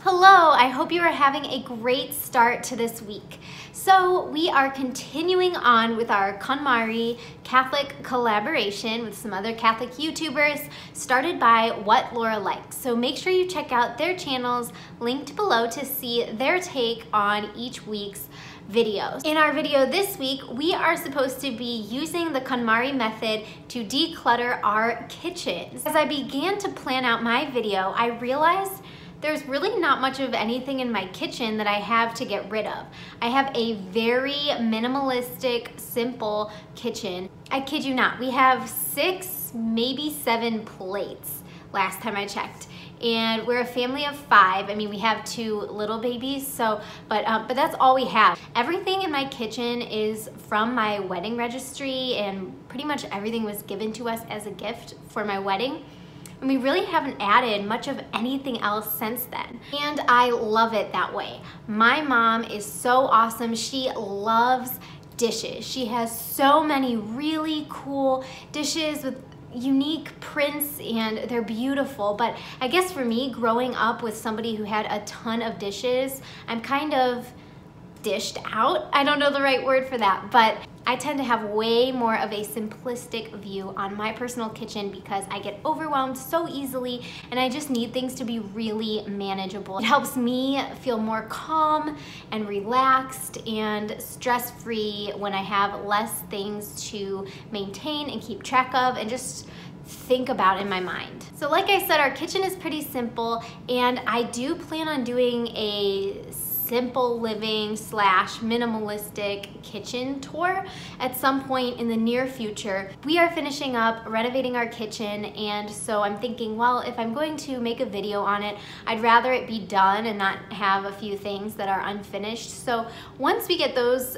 Hello, I hope you are having a great start to this week. So we are continuing on with our Konmari Catholic collaboration with some other Catholic YouTubers started by What Laura Likes. So make sure you check out their channels linked below to see their take on each week's videos. In our video this week, we are supposed to be using the Konmari method to declutter our kitchens. As I began to plan out my video, I realized there's really not much of anything in my kitchen that I have to get rid of. I have a very minimalistic, simple kitchen. I kid you not, we have 6, maybe 7 plates last time I checked. And we're a family of 5. I mean, we have 2 little babies, but that's all we have. Everything in my kitchen is from my wedding registry, and pretty much everything was given to us as a gift for my wedding. And we really haven't added much of anything else since then. And I love it that way. My mom is so awesome. She loves dishes. She has so many really cool dishes with unique prints, and they're beautiful. But I guess for me, growing up with somebody who had a ton of dishes, I'm kind of dished out. I don't know the right word for that, but I tend to have way more of a simplistic view on my personal kitchen because I get overwhelmed so easily and I just need things to be really manageable. It helps me feel more calm and relaxed and stress-free when I have less things to maintain and keep track of and just think about in my mind. So like I said, our kitchen is pretty simple, and I do plan on doing a simple living / minimalistic kitchen tour at some point in the near future. We are finishing up renovating our kitchen, and so I'm thinking, well, if I'm going to make a video on it, I'd rather it be done and not have a few things that are unfinished. So once we get those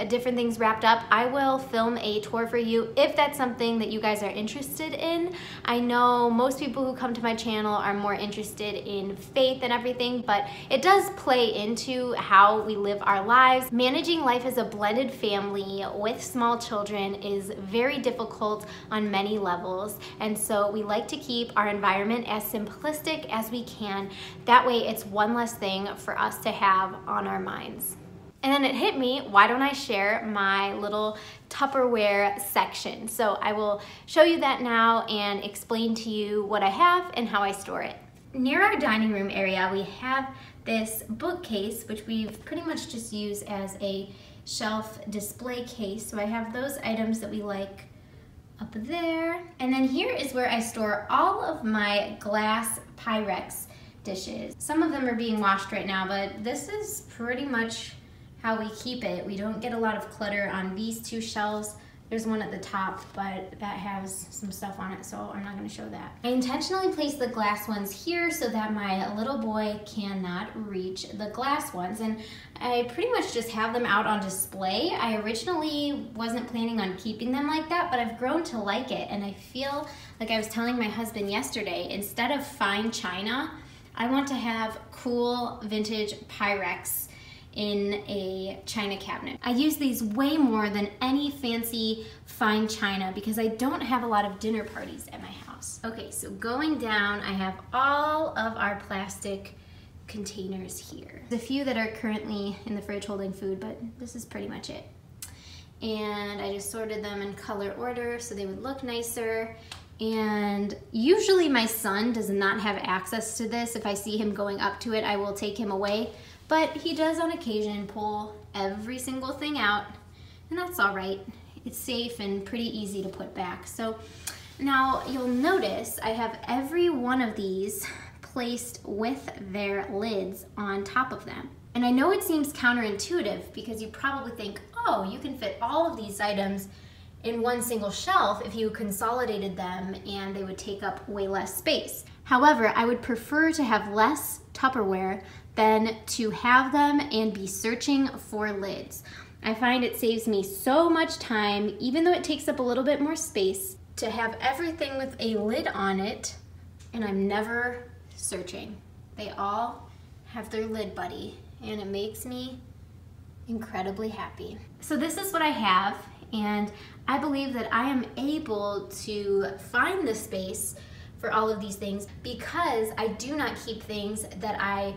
different things wrapped up, I will film a tour for you if that's something that you guys are interested in. I know most people who come to my channel are more interested in faith and everything, but it does play into how we live our lives. Managing life as a blended family with small children is very difficult on many levels, and so we like to keep our environment as simplistic as we can. That way it's one less thing for us to have on our minds. And then it hit me, why don't I share my little Tupperware section? So I will show you that now and explain to you what I have and how I store it. Near our dining room area, we have this bookcase, which we've pretty much just used as a shelf display case. So I have those items that we like up there. And then here is where I store all of my glass Pyrex dishes. Some of them are being washed right now, but this is pretty much how we keep it. We don't get a lot of clutter on these 2 shelves. There's one at the top, but that has some stuff on it, so I'm not gonna show that. I intentionally placed the glass ones here so that my little boy cannot reach the glass ones, and I pretty much just have them out on display. I originally wasn't planning on keeping them like that, but I've grown to like it, and I feel like I was telling my husband yesterday, instead of fine china, I want to have cool vintage Pyrex in a china cabinet. I use these way more than any fancy fine china because I don't have a lot of dinner parties at my house. Okay, so going down, I have all of our plastic containers here. There's a few that are currently in the fridge holding food, but this is pretty much it. And I just sorted them in color order so they would look nicer. And usually my son does not have access to this. If I see him going up to it, I will take him away. But he does on occasion pull every single thing out, and that's all right. It's safe and pretty easy to put back. So now you'll notice I have every one of these placed with their lids on top of them. And I know it seems counterintuitive because you probably think, oh, you can fit all of these items in one single shelf if you consolidated them and they would take up way less space. However, I would prefer to have less Tupperware than to have them and be searching for lids. I find it saves me so much time, even though it takes up a little bit more space, to have everything with a lid on it, and I'm never searching. They all have their lid buddy, and it makes me incredibly happy. So this is what I have, and I believe that I am able to find the space for all of these things because I do not keep things that I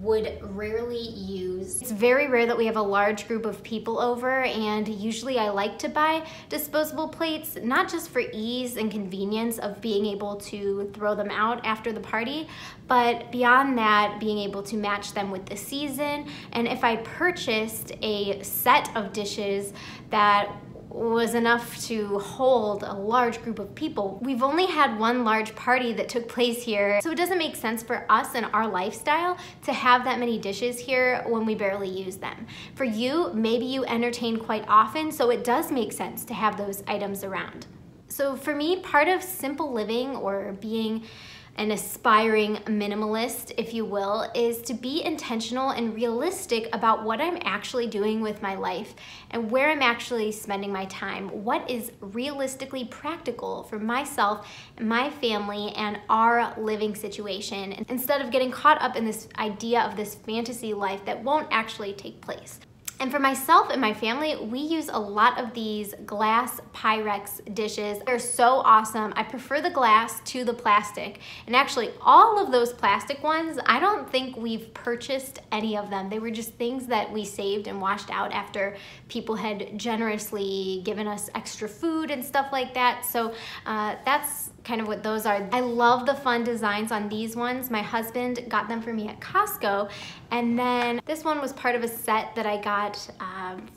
would rarely use. It's very rare that we have a large group of people over, and usually I like to buy disposable plates, not just for ease and convenience of being able to throw them out after the party, but beyond that, being able to match them with the season. And if I purchased a set of dishes that was enough to hold a large group of people. We've only had one large party that took place here, so it doesn't make sense for us and our lifestyle to have that many dishes here when we barely use them. For you, maybe you entertain quite often, so it does make sense to have those items around. So for me, part of simple living, or being an aspiring minimalist, if you will, is to be intentional and realistic about what I'm actually doing with my life and where I'm actually spending my time. What is realistically practical for myself, my family, and our living situation, instead of getting caught up in this idea of this fantasy life that won't actually take place. And for myself and my family, we use a lot of these glass Pyrex dishes. They're so awesome. I prefer the glass to the plastic. And actually, all of those plastic ones, I don't think we've purchased any of them. They were just things that we saved and washed out after people had generously given us extra food and stuff like that. So that's kind of what those are. I love the fun designs on these ones. My husband got them for me at Costco, and then this one was part of a set that I got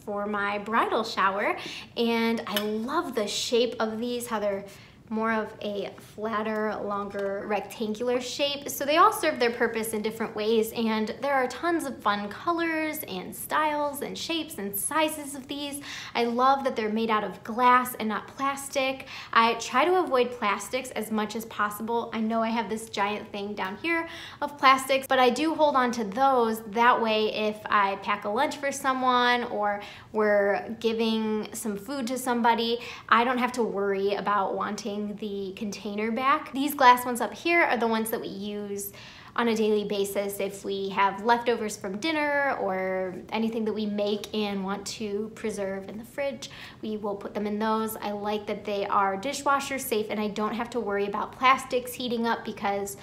for my bridal shower, and I love the shape of these, how they're more of a flatter, longer, rectangular shape. So they all serve their purpose in different ways, and there are tons of fun colors and styles and shapes and sizes of these. I love that they're made out of glass and not plastic. I try to avoid plastics as much as possible. I know I have this giant thing down here of plastics, but I do hold on to those. That way, if I pack a lunch for someone or we're giving some food to somebody, I don't have to worry about wanting the container back. These glass ones up here are the ones that we use on a daily basis if we have leftovers from dinner or anything that we make and want to preserve in the fridge. We will put them in those. I like that they are dishwasher safe and I don't have to worry about plastics heating up, because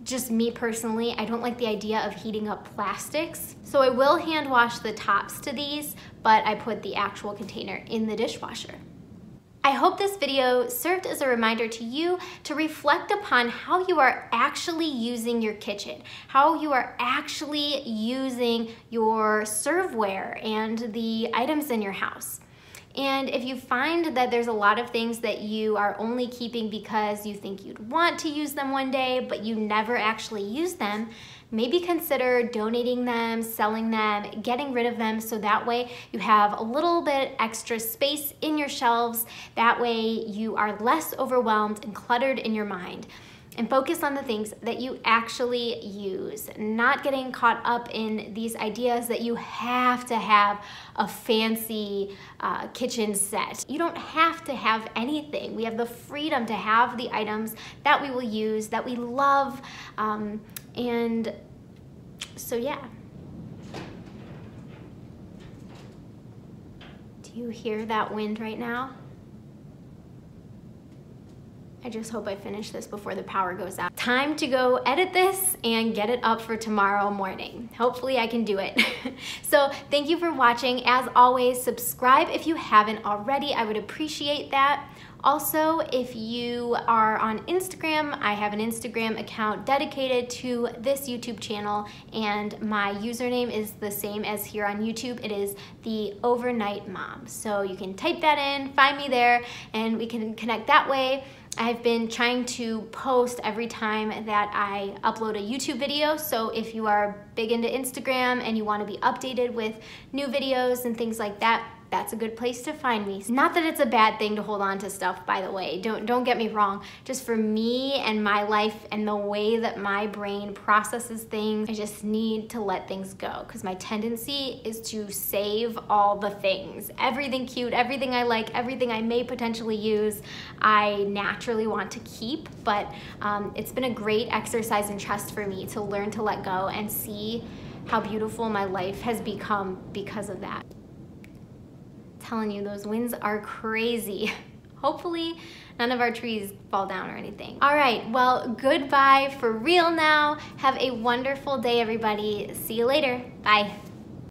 just me personally, I don't like the idea of heating up plastics. So I will hand wash the tops to these, but I put the actual container in the dishwasher. I hope this video served as a reminder to you to reflect upon how you are actually using your kitchen, how you are actually using your serveware and the items in your house. And if you find that there's a lot of things that you are only keeping because you think you'd want to use them one day, but you never actually use them, maybe consider donating them, selling them, getting rid of them, so that way you have a little bit extra space in your shelves. That way you are less overwhelmed and cluttered in your mind. And focus on the things that you actually use, not getting caught up in these ideas that you have to have a fancy kitchen set. You don't have to have anything. We have the freedom to have the items that we will use, that we love, and so yeah. Do you hear that wind right now? I just hope I finish this before the power goes out. Time to go edit this and get it up for tomorrow morning. Hopefully I can do it. So thank you for watching. As always, subscribe if you haven't already. I would appreciate that. Also, if you are on Instagram, I have an Instagram account dedicated to this YouTube channel, and my username is the same as here on YouTube. It is The Overnight Mom. So you can type that in, find me there, and we can connect that way. I've been trying to post every time that I upload a YouTube video, so if you are big into Instagram and you want to be updated with new videos and things like that, that's a good place to find me. Not that it's a bad thing to hold on to stuff, by the way. Don't get me wrong. Just for me and my life and the way that my brain processes things, I just need to let things go, because my tendency is to save all the things. Everything cute, everything I like, everything I may potentially use, I naturally want to keep, but it's been a great exercise in trust for me to learn to let go and see how beautiful my life has become because of that. Telling you, those winds are crazy. Hopefully none of our trees fall down or anything. All right, well, goodbye for real now. Have a wonderful day, everybody. See you later. Bye.